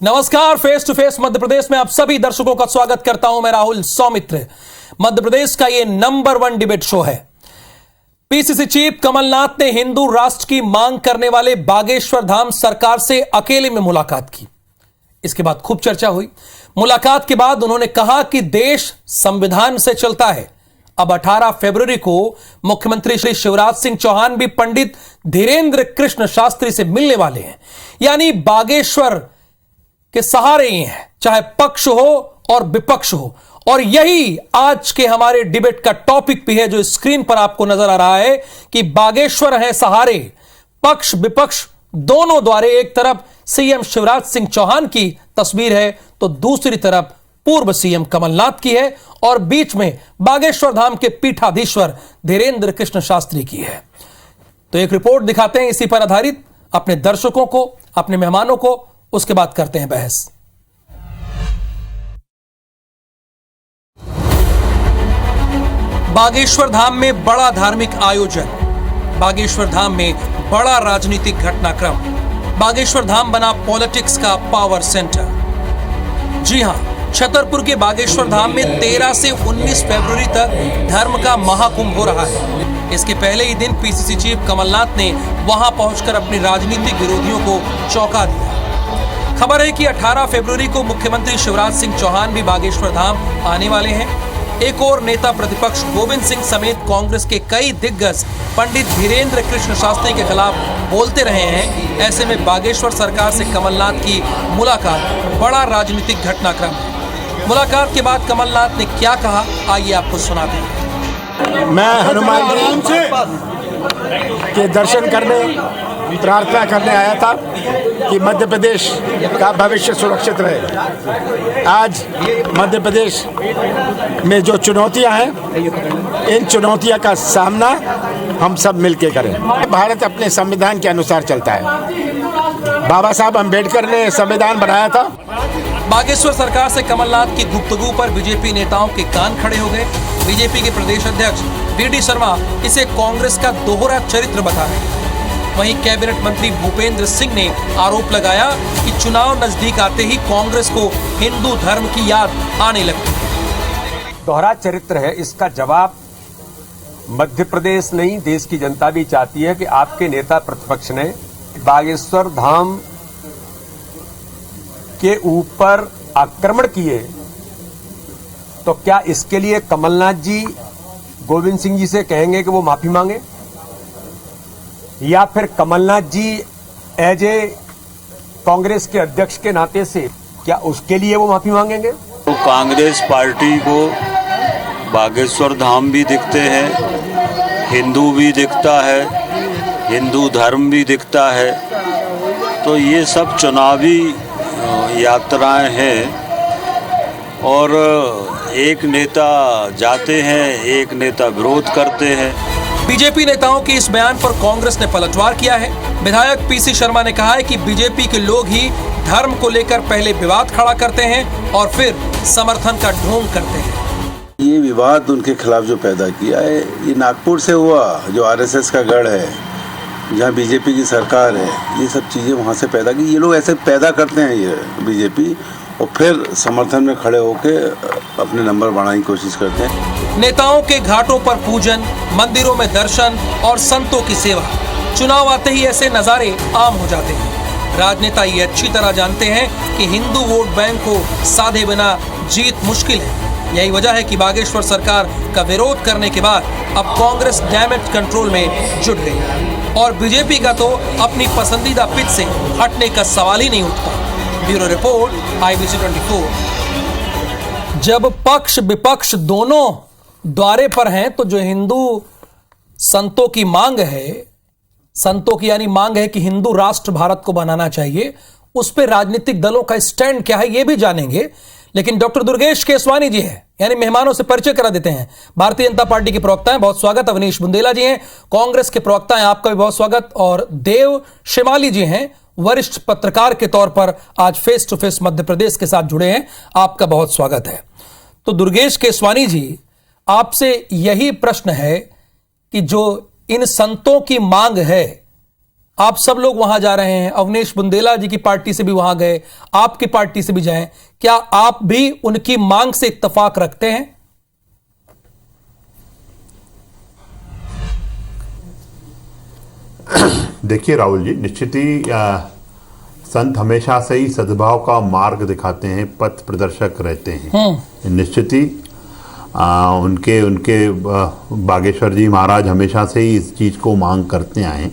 नमस्कार, face to face Madhya Pradesh में आप सभी दर्शकों का स्वागत करता हूं। मैं राहुल सौमित्र। मध्य प्रदेश का यह नंबर 1 डिबेट शो है। पीसीसी चीफ कमलनाथ ने हिंदू राष्ट्र की मांग करने वाले बागेश्वर धाम सरकार से अकेले में मुलाकात की। इसके बाद खूब चर्चा हुई। मुलाकात के बाद उन्होंने कहा कि देश संविधान से चलता है। अब 18 फरवरी को मुख्यमंत्री श्री शिवराज सिंह चौहान भी पंडित धीरेन्द्र कृष्ण शास्त्री से मिलने वाले हैं। यानी बागेश्वर के सहारे ही हैं, चाहे पक्ष हो और विपक्ष हो। और यही आज के हमारे डिबेट का टॉपिक भी है, जो स्क्रीन पर आपको नजर आ रहा है कि बागेश्वर है सहारे, पक्ष विपक्ष दोनों द्वारे। एक तरफ सीएम शिवराज सिंह चौहान की तस्वीर है तो दूसरी तरफ पूर्व सीएम कमलनाथ की है और बीच में बागेश्वर धाम के पीठाधीश्वर धीरेन्द्र कृष्ण शास्त्री की है। तो एक रिपोर्ट दिखाते हैं इसी पर आधारित अपने दर्शकों को, अपने मेहमानों को, उसके बाद करते हैं बहस। बागेश्वर धाम में बड़ा धार्मिक आयोजन, बागेश्वर धाम में बड़ा राजनीतिक घटनाक्रम, बागेश्वर धाम बना पॉलिटिक्स का पावर सेंटर। जी हां, छतरपुर के बागेश्वर धाम में 13 से 19 फरवरी तक धर्म का महाकुंभ हो रहा है। इसके पहले ही दिन पीसीसी चीफ कमलनाथ ने वहां पहुंचकर अपने राजनीतिक विरोधियों को चौंका दिया। खबर है कि 18 फरवरी को मुख्यमंत्री शिवराज सिंह चौहान भी बागेश्वर धाम आने वाले हैं। एक और नेता प्रतिपक्ष गोविंद सिंह समेत कांग्रेस के कई दिग्गज पंडित धीरेन्द्र कृष्ण शास्त्री के खिलाफ बोलते रहे हैं। ऐसे में बागेश्वर सरकार से कमलनाथ की मुलाकात बड़ा राजनीतिक घटनाक्रम है। मुलाकात के बाद कमलनाथ ने क्या कहा, आइए आपको सुनाते हैं। मैं हनुमान जी के दर्शन करने, प्रार्थना करने आया था कि मध्य प्रदेश का भविष्य सुरक्षित रहे। आज मध्य प्रदेश में जो चुनौतियां हैं, इन चुनौतियों का सामना हम सब मिलकर करें। भारत अपने संविधान के अनुसार चलता है। बाबा साहब अम्बेडकर ने संविधान बनाया था। बागेश्वर सरकार से कमलनाथ की गुफ्तगू पर बीजेपी नेताओं के कान खड़े हो गए। बीजेपी के प्रदेश अध्यक्ष वी.डी. शर्मा इसे कांग्रेस का दोहरा चरित्र बता रहे हैं। वहीं कैबिनेट मंत्री भूपेंद्र सिंह ने आरोप लगाया कि चुनाव नजदीक आते ही कांग्रेस को हिंदू धर्म की याद आने लगती है। दोहरा चरित्र है, इसका जवाब मध्य प्रदेश नहीं, देश की जनता भी चाहती है कि आपके नेता प्रतिपक्ष ने बागेश्वर धाम के ऊपर आक्रमण किए, तो क्या इसके लिए कमलनाथ जी गोविंद सिंह जी से कहेंगे कि वो माफी मांगे, या फिर कमलनाथ जी एज ए कांग्रेस के अध्यक्ष के नाते से क्या उसके लिए वो माफी मांगेंगे? तो कांग्रेस पार्टी को बागेश्वर धाम भी दिखते हैं, हिंदू भी दिखता है, हिंदू धर्म भी दिखता है। तो ये सब चुनावी यात्राएं हैं और एक नेता जाते हैं, एक नेता विरोध करते हैं। बीजेपी नेताओं के इस बयान पर कांग्रेस ने पलटवार किया है। विधायक पीसी शर्मा ने कहा है कि बीजेपी के लोग ही धर्म को लेकर पहले विवाद खड़ा करते हैं और फिर समर्थन का ढोंग करते हैं। ये विवाद उनके खिलाफ जो पैदा किया है, ये नागपुर से हुआ, जो आरएसएस का गढ़ है, जहाँ बीजेपी की सरकार है। ये सब चीज़ें वहाँ से पैदा की। ये लोग ऐसे पैदा करते हैं, ये बीजेपी, और फिर समर्थन में खड़े होकर अपने नंबर बढ़ाने की कोशिश करते हैं। नेताओं के घाटों पर पूजन, मंदिरों में दर्शन और संतों की सेवा, चुनाव आते ही ऐसे नजारे आम हो जाते हैं। राजनेता ये अच्छी तरह जानते हैं कि हिंदू वोट बैंक को साधे बिना जीत मुश्किल है। यही वजह है कि बागेश्वर सरकार का विरोध करने के बाद अब कांग्रेस डैमेज कंट्रोल में जुट गई और बीजेपी का तो अपनी पसंदीदा पिच से हटने का सवाल ही नहीं उठता। Bureau report, IBC 24। जब पक्ष विपक्ष दोनों द्वारे पर हैं तो जो हिंदू संतों की मांग है, संतों की यानी मांग है कि हिंदू राष्ट्र भारत को बनाना चाहिए, उस पर राजनीतिक दलों का स्टैंड क्या है ये भी जानेंगे। लेकिन डॉक्टर दुर्गेश केसवानी जी हैं, यानी मेहमानों से परिचय करा देते हैं। भारतीय जनता पार्टी के प्रवक्ता हैं, बहुत स्वागत। अवनीश बुंदेला जी हैं, कांग्रेस के प्रवक्ता हैं, आपका भी बहुत स्वागत। और देव शिमाली जी हैं, वरिष्ठ पत्रकार के तौर पर आज face to face Madhya Pradesh के साथ जुड़े हैं, आपका बहुत स्वागत है। तो दुर्गेश केसवानी जी, आपसे यही प्रश्न है कि जो इन संतों की मांग है, आप सब लोग वहां जा रहे हैं, अवनीश बुंदेला जी की पार्टी से भी वहां गए, आपकी पार्टी से भी जाएं, क्या आप भी उनकी मांग से इत्तेफाक रखते हैं? देखिए राहुल जी, निश्चित ही संत हमेशा से ही सद्भाव का मार्ग दिखाते हैं, पथ प्रदर्शक रहते हैं। निश्चित ही उनके बागेश्वर जी महाराज हमेशा से ही इस चीज़ को मांग करते आए।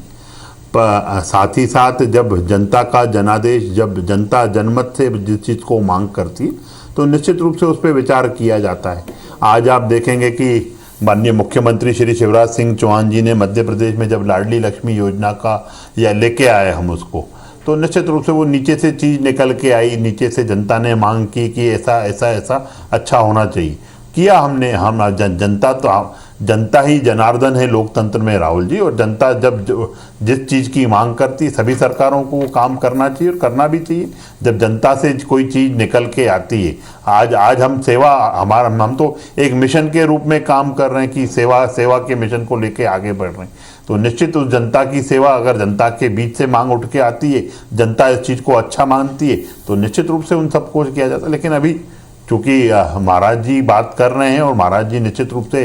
पर साथ ही साथ जब जनता का जनादेश, जब जनता जनमत से जिस चीज़ को मांग करती है तो निश्चित रूप से उस पर विचार किया जाता है। आज आप देखेंगे कि माननीय मुख्यमंत्री श्री शिवराज सिंह चौहान जी ने मध्य प्रदेश में जब लाडली लक्ष्मी योजना का या लेके आए हम उसको, तो निश्चित रूप से वो नीचे से चीज़ निकल के आई, नीचे से जनता ने मांग की कि ऐसा ऐसा ऐसा अच्छा होना चाहिए। किया हमने, हम जनता तो जनता ही जनार्दन है लोकतंत्र में राहुल जी, और जनता जब जिस चीज़ की मांग करती सभी सरकारों को वो काम करना चाहिए और करना भी चाहिए। जब जनता से कोई चीज़ निकल के आती है, आज हम सेवा हम तो एक मिशन के रूप में काम कर रहे हैं कि सेवा के मिशन को लेके आगे बढ़ रहे हैं। तो निश्चित उस जनता की सेवा अगर जनता के बीच से मांग उठ के आती है, जनता इस चीज़ को अच्छा मानती है, तो निश्चित रूप से उन सबको किया जाता है। लेकिन अभी चूँकि महाराज जी बात कर रहे हैं और महाराज जी निश्चित रूप से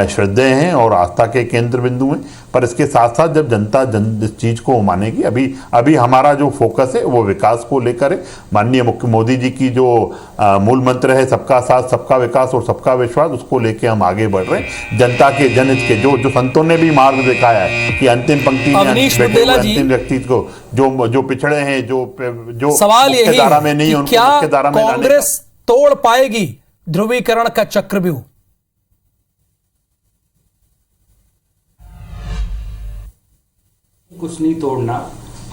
श्रद्धेय हैं और आस्था के केंद्र बिंदु हैं, पर इसके साथ साथ जब जनता इस चीज़ को मानेगी, अभी हमारा जो फोकस है वो विकास को लेकर है। माननीय मुख्य मोदी जी की जो मूल मंत्र है सबका साथ, सबका विकास और सबका विश्वास, उसको लेके हम आगे बढ़ रहे हैं। जनता के जनहित के जो संतों ने भी मार्ग दिखाया है कि अंतिम पंक्ति में अंतिम व्यक्ति को जो पिछड़े हैं, जो सवाल मुख्य धारा में नहीं, उनको मुख्य धारा में कांग्रेस तोड़ पाएगी ध्रुवीकरण का चक्रव्यूह? कुछ नहीं तोड़ना।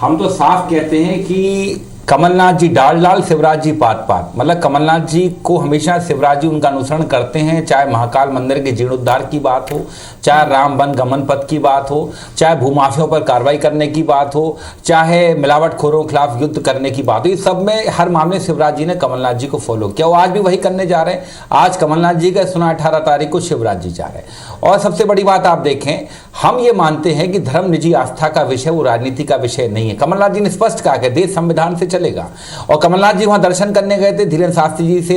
हम तो साफ कहते हैं कि कमलनाथ जी डाल डाल, शिवराज जी पात पात। मतलब कमलनाथ जी को हमेशा शिवराज जी उनका अनुसरण करते हैं, चाहे महाकाल मंदिर के जीर्णोद्धार की बात हो, चाहे राम वन गमन पथ की बात हो, चाहे भूमाफियों पर कार्रवाई करने की बात हो, चाहे मिलावटखोरों के खिलाफ युद्ध करने की बात हो। इस सब में हर मामले शिवराज जी ने कमलनाथ जी को फॉलो किया, वो आज भी वही करने जा रहे हैं। आज कमलनाथ जी का सुना 18 तारीख को शिवराज जी जा रहे हैं। और सबसे बड़ी बात आप देखें, हम ये मानते हैं कि धर्म निजी आस्था का विषय, वो राजनीति का विषय नहीं है। कमलनाथ जी ने स्पष्ट कहा कि देश संविधान से चलेगा। और कमलनाथ जी वहां दर्शन करने गए थे, धीरेन्द्र शास्त्री जी से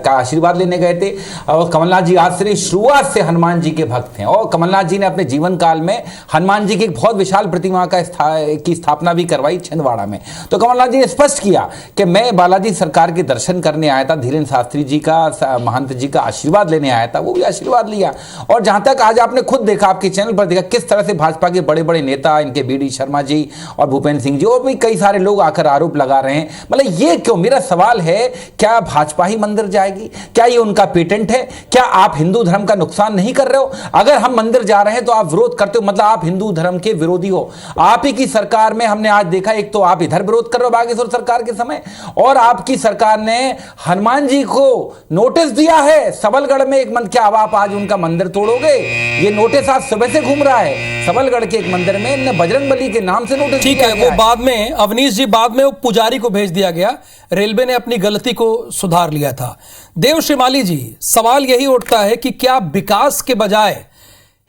का आशीर्वाद लेने गए थे। और कमलनाथ जी आज से शुरुआत से हनुमान जी के भक्त हैं, और कमलनाथ जी ने अपने जीवन काल में हनुमान जी की एक बहुत विशाल प्रतिमा की स्थापना भी करवाई छिंदवाड़ा में। तो कमलनाथ जी ने स्पष्ट किया कि मैं बालाजी सरकार के दर्शन करने आया था, धीरेन्द्र शास्त्री जी का, महंत जी का आशीर्वाद लेने आया था, वो भी आशीर्वाद लिया। और जहां तक आज आपने खुद देखा, आपके चैनल पर देखा किस तरह से भाजपा के बड़े बड़े नेता, इनके बीडी शर्मा जी और भूपेंद्र सिंह जी और भी कई सारे लोग आकर आरोप लगा रहे हैं। मतलब ये क्यों? मेरा सवाल है, क्या भाजपा ही मंदिर जाएगी? क्या ये उनका पेटेंट है? क्या आप हिंदू धर्म का नुकसान नहीं कर रहे हो? अगर हम मंदिर जा रहे हैं तो आप विरोध करते हो, मतलब आप हिंदू धर्म के विरोधी हो। आप ही की सरकार में हमने आज देखा, एक तो आप इधर विरोध कर रहे हो बागेश्वर सरकार के समय, और आपकी सरकार ने हनुमान जी को नोटिस दिया है सबलगढ़ में एक मंदिर। क्या आप आज उनका मंदिर तोड़ोगे? ये नोटिस आज सुबह से घूम रहा है सबलगढ़ के एक मंदिर में, बजरंगबली के नाम से नोटिस। ठीक है, वो बाद में अवनीश जी, बाद में वो पुजारी को भेज दिया गया, रेलवे ने अपनी गलती को सुधार लिया था। देव श्रीमाली जी, सवाल यही उठता है कि क्या विकास के बजाय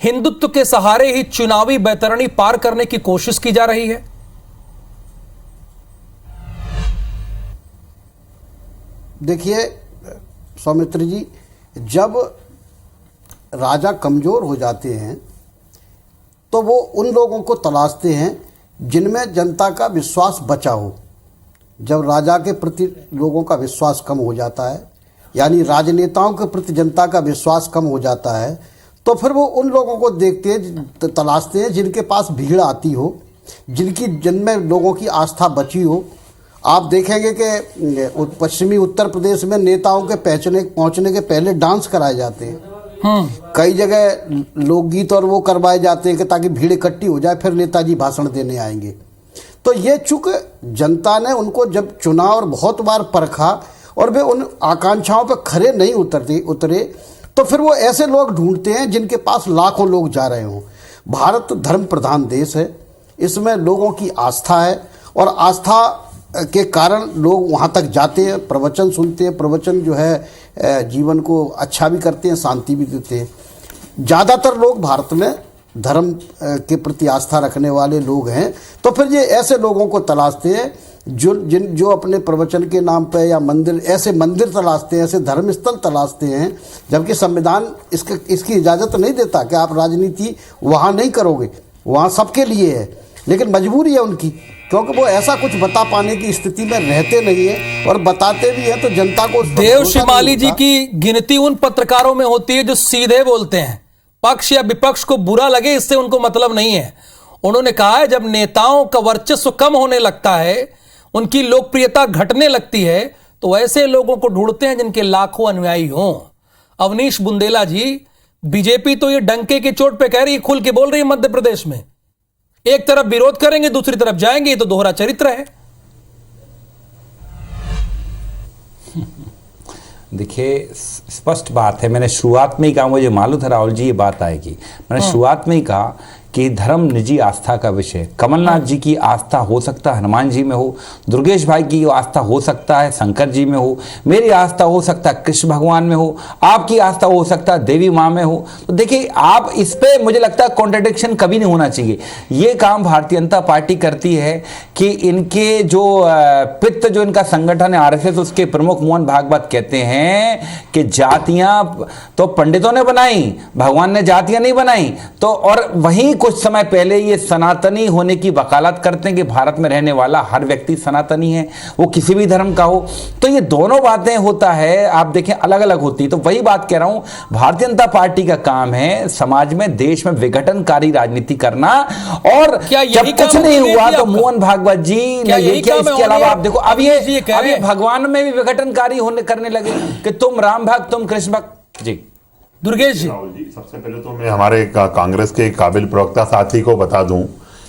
हिंदुत्व के सहारे ही चुनावी बैतरणी पार करने की कोशिश की जा रही है? देखिए सौमित्र जी, जब राजा कमजोर हो जाते हैं तो वो उन लोगों को तलाशते हैं जिनमें जनता का विश्वास बचा हो। जब राजा के प्रति लोगों का विश्वास कम हो जाता है, यानी राजनेताओं के प्रति जनता का विश्वास कम हो जाता है, तो फिर वो उन लोगों को देखते हैं, तलाशते हैं जिनके पास भीड़ आती हो, जिनमें लोगों की आस्था बची हो। आप देखेंगे कि पश्चिमी उत्तर प्रदेश में नेताओं के पहुंचने के पहले डांस कराए जाते हैं। कई जगह लोकगीत और वो करवाए जाते हैं कि ताकि भीड़ इकट्ठी हो जाए, फिर नेताजी भाषण देने आएंगे। तो ये चूंकि जनता ने उनको जब चुना और बहुत बार परखा और वे उन आकांक्षाओं पर खरे नहीं उतरे, तो फिर वो ऐसे लोग ढूंढते हैं जिनके पास लाखों लोग जा रहे हों। भारत धर्म प्रधान देश है, इसमें लोगों की आस्था है, और आस्था के कारण लोग वहाँ तक जाते हैं, प्रवचन सुनते हैं। प्रवचन जो है जीवन को अच्छा भी करते हैं, शांति भी देते हैं। ज़्यादातर लोग भारत में धर्म के प्रति आस्था रखने वाले लोग हैं, तो फिर ये ऐसे लोगों को तलाशते हैं जो अपने प्रवचन के नाम पे या ऐसे मंदिर तलाशते हैं, ऐसे धर्मस्थल तलाशते हैं, जबकि संविधान इसकी इजाज़त नहीं देता कि आप राजनीति वहाँ नहीं करोगे, वहाँ सबके लिए है, लेकिन मजबूरी है उनकी, क्योंकि वो ऐसा कुछ बता पाने की स्थिति में रहते नहीं है, और बताते भी हैं तो जनता को। देव शिमाली जी की गिनती उन पत्रकारों में होती है जो सीधे बोलते हैं, पक्ष या विपक्ष को बुरा लगे इससे उनको मतलब नहीं है। उन्होंने कहा है जब नेताओं का वर्चस्व कम होने लगता है, उनकी लोकप्रियता घटने लगती है, तो ऐसे लोगों को ढूंढते हैं जिनके लाखों अनुयायी हों। अवनीश बुंदेला जी, बीजेपी तो ये डंके की चोट पे कह रही है, खुल के बोल रही है मध्य प्रदेश में, एक तरफ विरोध करेंगे दूसरी तरफ जाएंगे, ये तो दोहरा चरित्र है। देखिए, स्पष्ट बात है, मैंने शुरुआत में ही कहा, मुझे मालूम था राहुल जी ये बात आएगी, मैंने शुरुआत में ही कहा कि धर्म निजी आस्था का विषय। कमलनाथ जी की आस्था हो सकता है हनुमान जी में हो, दुर्गेश भाई की आस्था हो सकता है शंकर जी में हो, मेरी आस्था हो सकता है कृष्ण भगवान में हो, आपकी आस्था हो सकता है देवी माँ में हो। तो देखिए, आप इस पे मुझे लगता है कॉन्ट्रडिक्शन कभी नहीं होना चाहिए। ये काम भारतीय जनता पार्टी करती है कि इनके जो पित्त जो इनका संगठन है आरएसएस, उसके प्रमुख मोहन भागवत कहते हैं कि जातियां तो पंडितों ने बनाई, भगवान ने जातियां नहीं बनाई। तो और वहीं कुछ समय पहले ये सनातनी होने की वकालत करते हैं कि भारत में रहने वाला हर व्यक्ति सनातनी है, वो किसी भी धर्म का हो। तो ये दोनों बातें होता है, आप देखें अलग अलग होती। तो वही बात कह रहा हूं, भारतीय जनता पार्टी का काम है समाज में, देश में विघटनकारी राजनीति करना। और जब कुछ नहीं हुआ तो मोहन भागवत जी ने ये किया। इसके अलावा आप देखो, अब ये भगवान में भी विघटनकारी होने करने लगे कि तुम राम भक्त, तुम कृष्ण भक्त। जी दुर्गेश जी, सबसे पहले तो मैं हमारे कांग्रेस के काबिल प्रवक्ता साथी को बता दूं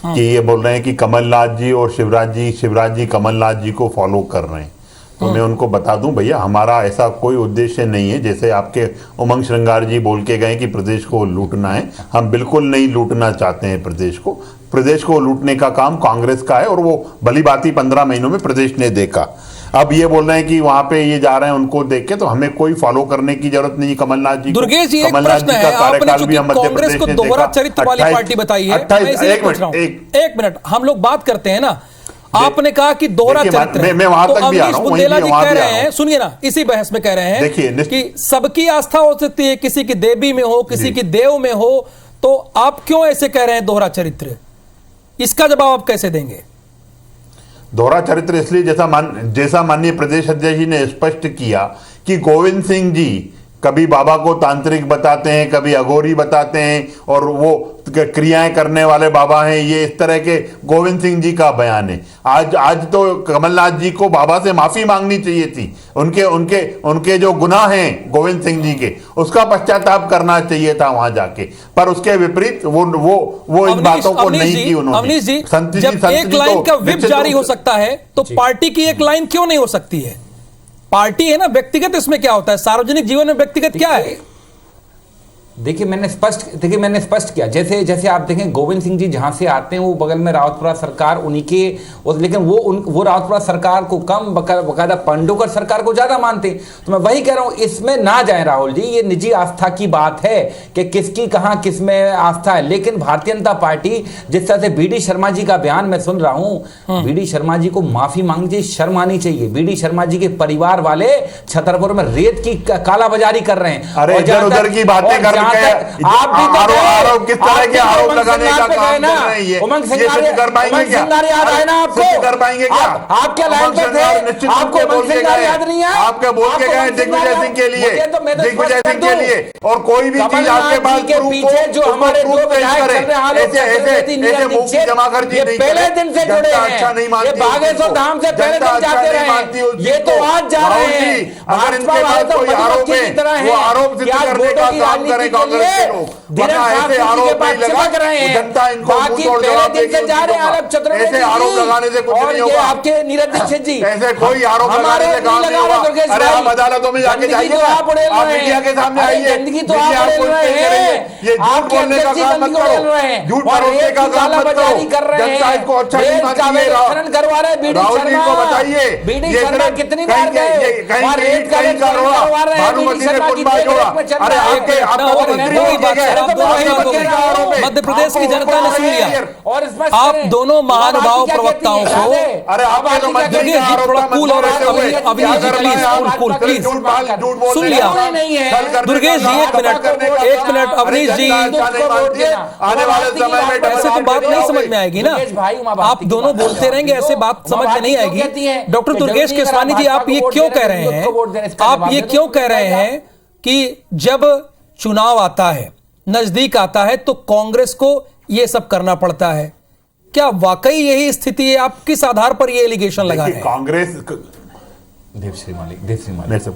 कि ये बोल रहे हैं कि कमलनाथ जी और शिवराज जी कमलनाथ जी को फॉलो कर रहे हैं। तो मैं उनको बता दूं, भैया हमारा ऐसा कोई उद्देश्य नहीं है। जैसे आपके उमंग श्रृंगार जी बोल के गए कि प्रदेश को लूटना है, हम बिल्कुल नहीं लूटना चाहते हैं प्रदेश को लूटने का काम कांग्रेस का है, और वो भली बात ही 15 महीनों में प्रदेश ने देखा। अब ये बोल रहे हैं कि वहां पे ये जा रहे हैं उनको देख के, तो हमें कोई फॉलो करने की जरूरत नहीं। कमलनाथ जी, दुर्गेश जी, एक प्रश्न है, आपने चूंकि कांग्रेस को दोहरा चरित्र वाली पार्टी बताई है, एक मिनट हम लोग बात करते हैं ना, आपने कहा कि दोहरा चरित्र है, मैं वहां तक भी आ रहा हूं, बुंदेला जी कह रहे हैं, सुनिए ना, इसी बहस में कह रहे हैं कि सबकी आस्था हो सकती है, किसी की देवी में हो, किसी की देव में हो, तो आप क्यों ऐसे कह रहे हैं दोहरा चरित्र? इसका जवाब आप कैसे देंगे? दोहरा चरित्र इसलिए जैसा माननीय प्रदेश अध्यक्ष जी ने स्पष्ट किया कि गोविंद सिंह जी कभी बाबा को तांत्रिक बताते हैं, कभी अघोरी बताते हैं, और वो क्रियाएं करने वाले बाबा हैं, ये इस तरह के गोविंद सिंह जी का बयान है। आज तो कमलनाथ जी को बाबा से माफी मांगनी चाहिए थी, उनके जो गुनाह हैं गोविंद सिंह जी के, उसका पश्चाताप करना चाहिए था वहां जाके, पर उसके विपरीत वो इन बातों को नहीं की उन्होंने। अवनीश जी, जब एक लाइन का व्हिप जारी हो सकता है तो पार्टी की एक लाइन क्यों नहीं हो सकती है? पार्टी है ना, व्यक्तिगत इसमें क्या होता है? सार्वजनिक जीवन में व्यक्तिगत क्या है? देखिए मैंने स्पष्ट किया, जैसे आप देखें गोविंद सिंह जी जहां से आते हैं वो बगल में रावतपुरा सरकार उन्हीं के, लेकिन वो रावतपुरा सरकार को कम, बकायदा पांडुकर सरकार को ज्यादा मानते हैं। तो मैं वही कह रहा हूं, इसमें ना जाए राहुल जी, ये निजी आस्था की बात है कि किसकी कहां किस में आस्था है। लेकिन भारतीय जनता पार्टी, जिस तरह से बीडी शर्मा जी का बयान मैं सुन रहा हूं, बीडी शर्मा जी को माफी मांगनी चाहिए, शर्म आनी चाहिए। बीडी शर्मा जी के परिवार वाले छतरपुर में रेत की कालाबाजारी कर रहे हैं। अरे इधर उधर की बातें कर आरोप किस तरह के आरोप लगाने का काम कर रहे हैं? ये सिद्ध कर पाएंगे क्या? सिद्ध कर पाएंगे क्या? आप क्या लाइन पे थे? आपको उमंग सिंह याद नहीं है? आपके बोल के गए दिग्विजय सिंह के लिए, और कोई भी चीज आपके पास पीछे जो हमारे दो विधायक ऐसे मुंह की जमाखर्ची नहीं, पहले दिन से जुड़े हैं, अच्छा नहीं मानती, बागेश्वर धाम से पहले दिन जाते रहे, ये तो आज जा रहे हैं। अगर इनके पास कोई आरोप है, वो आरोप सिद्ध करने का काम करें कांग्रेस के लोग, वरना ऐसे आरोप नहीं लगा, जनता इनको मुंहतोड़ जवाब देगी। ऐसे आरोप लगाने से कुछ नहीं होगा। आपके नीरज दीक्षित जी, ऐसे कोई आरोप लगाने से काम नहीं होगा। अरे हम अदालतों में जाके जाइए, आप मीडिया के सामने आइए, मीडिया को ये झूठ बोलने का काम मत करो, झूठ भरोसे का काम मत करो। जनता इसको अच्छा नहीं मानती है। राहुल जी को बताइए, कहीं का रोड़ा, भानुमति ने कुंभा जोड़ा। अरे आपके कोई बात नहीं, आप दोनों की बात हो गई। मध्य प्रदेश की जनता ने सुन लिया। और आप दोनों महानुभाव प्रवक्ताओं को, दुर्गेश जी थोड़ा कूल और अविनीश जी प्लीज सुन लिया। दुर्गेश जी एक मिनट अवनीश जी, ऐसे तो बात नहीं समझ में आएगी ना। आप दोनों बोलते रहेंगे, ऐसे बात समझ में नहीं आएगी। डॉक्टर दुर्गेश केसवानी जी, आप ये क्यों कह रहे हैं, आप ये क्यों कह रहे हैं कि जब चुनाव आता है, नजदीक आता है, तो कांग्रेस को ये सब करना पड़ता है? क्या वाकई यही स्थिति है? आप किस आधार पर ये एलिगेशन लगा रहे हैं? कांग्रेस देवश्री मालिक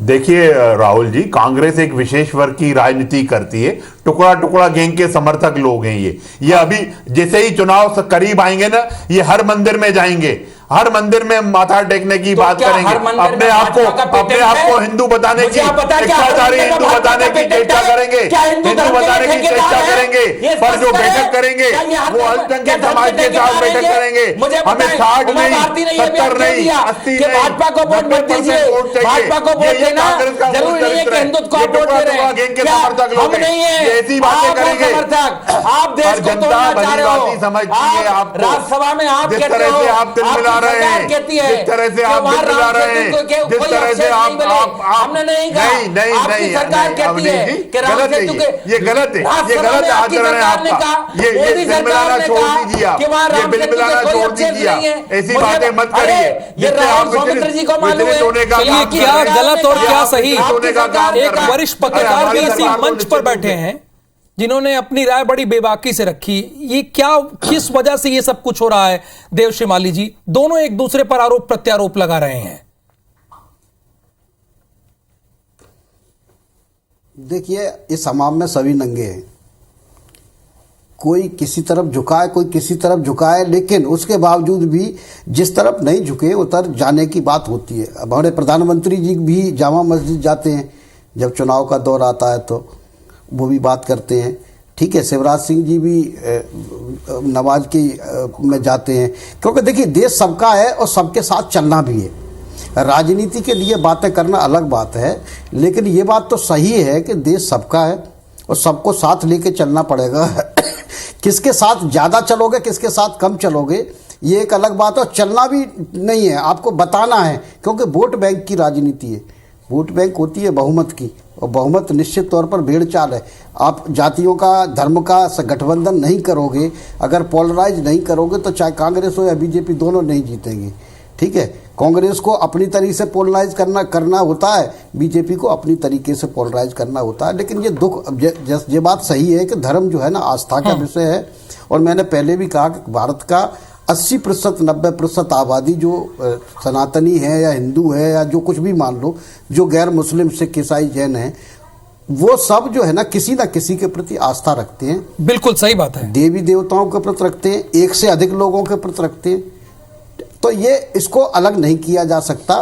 देखिए राहुल जी, कांग्रेस एक विशेष वर्ग की राजनीति करती है। टुकड़ा टुकड़ा गैंग के समर्थक लोग हैं ये अभी जैसे ही चुनाव करीब आएंगे ना, ये हर मंदिर में जाएंगे, हर मंदिर में माथा टेकने की बात करेंगे, अपने आप को हिंदू बताने की इच्छाधारी हिंदू बताने की चेष्टा करेंगे, हिंदू बताने की चेष्टा करेंगे। पर जो बैठक करेंगे वो अल्पसंख्यक समाज के साथ बैठक करेंगे। हमें 60 नहीं, 70 नहीं, 80 नहीं, 90% वोट चाहिए। ये कांग्रेस का के समर्थक लोग ऐसी बातें करेंगे। आप देश को तोड़ना चाह रहे हो, समझती है आप राज्यसभा में आप जिस तरह से आप तिल मिला रहे हैं, जिस तरह से आप बिल मिला रहे हैं, जिस तरह से आप नहीं सरकार कहती है कि गलत है, ये गलत है, ये गलत आचरण है आपका। ये बिल मिलाना छोड़ दीजिए, आप ये बिल मिलाना छोड़ दीजिए, ऐसी बातें मत करिए। जिससे आप विचलित होने का चलिए, क्या गलत और क्या सही, एक वरिष्ठ पत्रकार भी इसी मंच पर बैठे हैं जिन्होंने अपनी राय बड़ी बेबाकी से रखी। ये क्या, किस वजह से ये सब कुछ हो रहा है? देवश्री माली जी, दोनों एक दूसरे पर आरोप प्रत्यारोप लगा रहे हैं। देखिए, इस हमाम में सभी नंगे हैं, कोई किसी तरफ झुकाए, कोई किसी तरफ झुकाए, लेकिन उसके बावजूद भी जिस तरफ नहीं झुके उधर जाने की बात होती है। अब हमारे प्रधानमंत्री जी भी जामा मस्जिद जाते हैं, जब चुनाव का दौर आता है तो वो भी बात करते हैं। ठीक है, शिवराज सिंह जी भी नमाज की में जाते हैं, क्योंकि देखिए देश सबका है और सबके साथ चलना भी है। राजनीति के लिए बातें करना अलग बात है, लेकिन ये बात तो सही है कि देश सबका है और सबको साथ लेके चलना पड़ेगा। किसके साथ ज़्यादा चलोगे, किसके साथ कम चलोगे, ये एक अलग बात है। और चलना भी नहीं है, आपको बताना है, क्योंकि वोट बैंक की राजनीति है। वोट बैंक होती है बहुमत की, और बहुमत निश्चित तौर पर भेड़ चाल है। आप जातियों का, धर्म का गठबंधन नहीं करोगे, अगर पोलराइज नहीं करोगे, तो चाहे कांग्रेस हो या बीजेपी, दोनों नहीं जीतेंगे। ठीक है, कांग्रेस को अपनी तरीके से पोलराइज करना होता है, बीजेपी को अपनी तरीके से पोलराइज करना होता है। लेकिन ये बात सही है कि धर्म जो है ना, आस्था का विषय है। और मैंने पहले भी कहा कि भारत का 80% 90% आबादी जो सनातनी है या हिंदू है या जो कुछ भी मान लो, जो गैर मुस्लिम सिख ईसाई जैन है, वो सब जो है ना किसी के प्रति आस्था रखते हैं। बिल्कुल सही बात है। देवी देवताओं के प्रति रखते हैं, एक से अधिक लोगों के प्रति रखते हैं। तो ये इसको अलग नहीं किया जा सकता।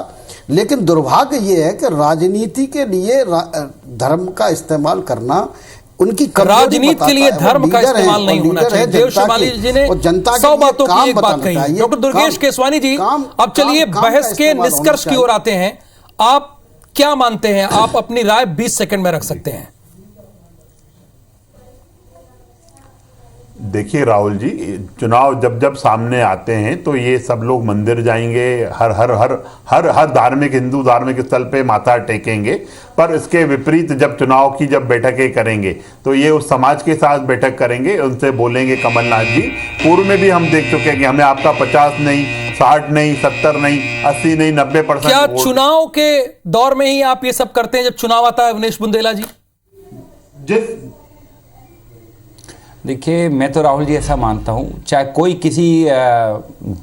लेकिन दुर्भाग्य ये है कि राजनीति के लिए धर्म का इस्तेमाल करना, उनकी राजनीति के लिए धर्म का इस्तेमाल नहीं होना चाहिए। देवश्री माली जी ने 100 बातों की एक बात कही। डॉक्टर दुर्गेश केसवानी जी, अब चलिए बहस के निष्कर्ष की ओर आते हैं। आप क्या मानते हैं? आप अपनी राय 20 सेकंड में रख सकते हैं। देखिए राहुल जी, चुनाव जब सामने आते हैं तो ये सब लोग मंदिर जाएंगे, हर धार्मिक, हिंदू धार्मिक स्थल पे माथा टेकेंगे। पर इसके विपरीत जब चुनाव की बैठकें करेंगे तो ये उस समाज के साथ बैठक करेंगे, उनसे बोलेंगे कमलनाथ जी, पूर्व में भी हम देख चुके हैं कि हमें आपका 50 नहीं, 60 नहीं, 70 नहीं, 80 नहीं, 90%। क्या चुनाव के दौर में ही आप ये सब करते हैं जब चुनाव आता है, अवनीश बुंदेला जी? देखिए, मैं तो राहुल जी ऐसा मानता हूँ, चाहे कोई किसी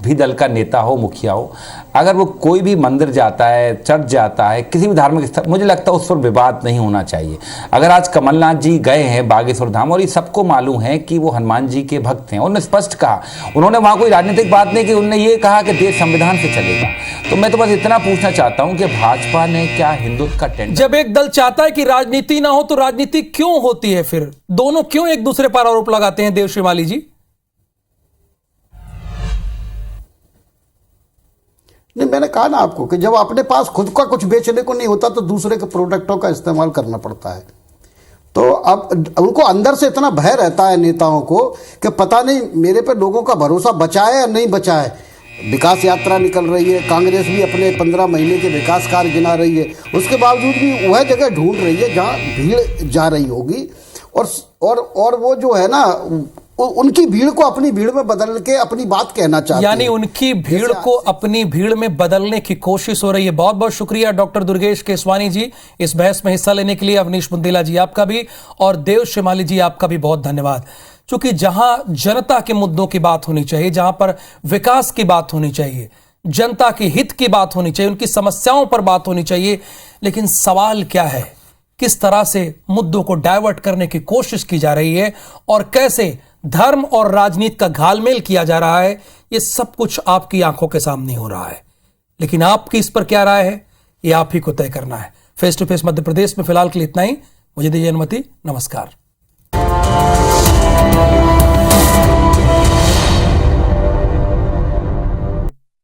भी दल का नेता हो, मुखिया हो, अगर वो कोई भी मंदिर जाता है, चर्च जाता है, किसी भी धार्मिक स्थल, मुझे लगता है उस पर विवाद नहीं होना चाहिए। अगर आज कमलनाथ जी गए हैं बागेश्वर धाम, और ये सबको मालूम है कि वो हनुमान जी के भक्त हैं, उन्होंने स्पष्ट कहा, उन्होंने वहाँ कोई राजनीतिक बात नहीं की, उन्होंने ये कहा कि देश संविधान से चलेगा। तो मैं तो बस इतना पूछना चाहता हूँ कि भाजपा ने क्या हिंदुत्व का टेंडर, जब एक दल चाहता है कि राजनीति ना हो तो राजनीति क्यों होती है? फिर दोनों क्यों एक दूसरे पर आरोप लगाते हैं? देवश्री माली जी, नहीं, मैंने कहा ना आपको कि जब अपने पास खुद का कुछ बेचने को नहीं होता तो दूसरे के प्रोडक्टों का इस्तेमाल करना पड़ता है। तो अब उनको अंदर से इतना भय रहता है नेताओं को कि पता नहीं मेरे पे लोगों का भरोसा बचा है या नहीं बचा है। विकास यात्रा निकल रही है, कांग्रेस भी अपने 15 महीने के विकास कार्य गिना रही है, उसके बावजूद भी वह जगह ढूंढ रही है जहां भीड़ जा रही होगी और वो जो है ना उनकी भीड़ को अपनी भीड़ में बदल के अपनी बात कहना चाहते हैं। यानी उनकी भीड़ को अपनी भीड़ में बदलने की कोशिश हो रही है। बहुत बहुत शुक्रिया डॉक्टर दुर्गेश केसवानी जी इस बहस में हिस्सा लेने के लिए। अवनीश बुंदेला जी आपका भी और देव शिमाली जी आपका भी बहुत धन्यवाद। क्योंकि जहां जनता के मुद्दों की बात होनी चाहिए, जहां पर विकास की बात होनी चाहिए, जनता के हित की बात होनी चाहिए, उनकी समस्याओं पर बात होनी चाहिए, लेकिन सवाल क्या है, किस तरह से मुद्दों को डाइवर्ट करने की कोशिश की जा रही है और कैसे धर्म और राजनीति का घालमेल किया जा रहा है, ये सब कुछ आपकी आंखों के सामने हो रहा है। लेकिन आपकी इस पर क्या राय है, ये आप ही को तय करना है। Face to face Madhya Pradesh में फिलहाल के लिए इतना ही। मुझे दीजिए अनुमति। नमस्कार।